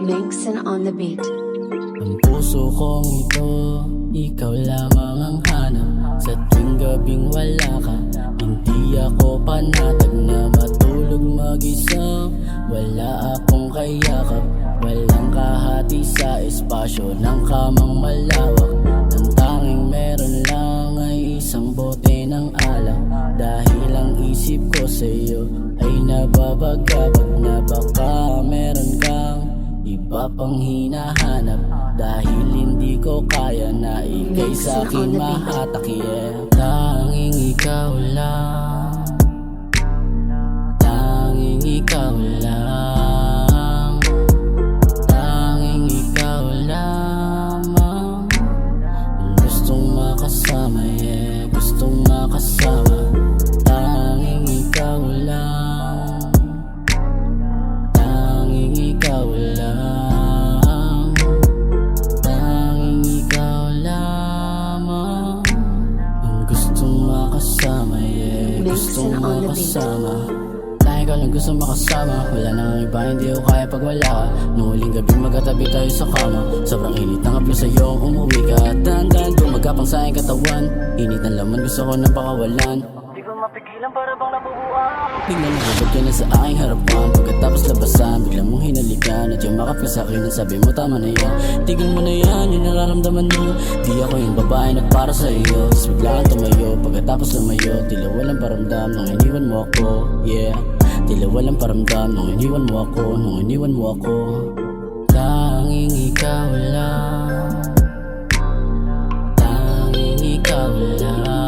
Mixin on the beat. Ang puso kong ito, ikaw lamang ang hanap. Sa tuwing gabing wala ka, hindi ako panatag na matulog mag-isa. Wala akong kayakap, walang kahati sa espasyo ng kamang malawak. Ang tanging meron lang ay isang bote ng alak. Dahil ang isip ko sa'yo ay nababagabag na baka meron kang iba pang hinahanap. Dahil hindi ko kaya na ikay sa'kin mahatak, yeah. Tanging ikaw lang, tanging ikaw lang, tanging ikaw lamang. Gustong makasama, yeah, gustong makasama. Tanging ikaw lang, tanging ikaw lang. Gustong makasama, dahil ikaw lang gusto makasama. Wala nang iba, hindi ko kaya pag wala ka. Nung huling gabi magkatabi tayo sa kama, sobrang init ng apyo sa'yo kung umuwi ka. At dahan-dahan gumagapang sa aking katawan, init ng laman gusto ko nang pakawalan. Di ko mapigilan para bang nabubuan. Biglang nahubad ka na sa aking harapan, pagkatapos labasan biglang mong hinalikan. At yung makap ka sa'kin at sabi mo tama na yan, tigil mo na yan, yung nararamdaman mo. Di ako yung babae na para sa'yo. Tapos bigla kang tumayo, pagkatapos lumayo. Tila walang paramdam nung iniwan mo ako, yeah. Tila walang paramdam nung iniwan mo ako, nung iniwan mo ako. Tanging ikaw lang, tanging ikaw lang.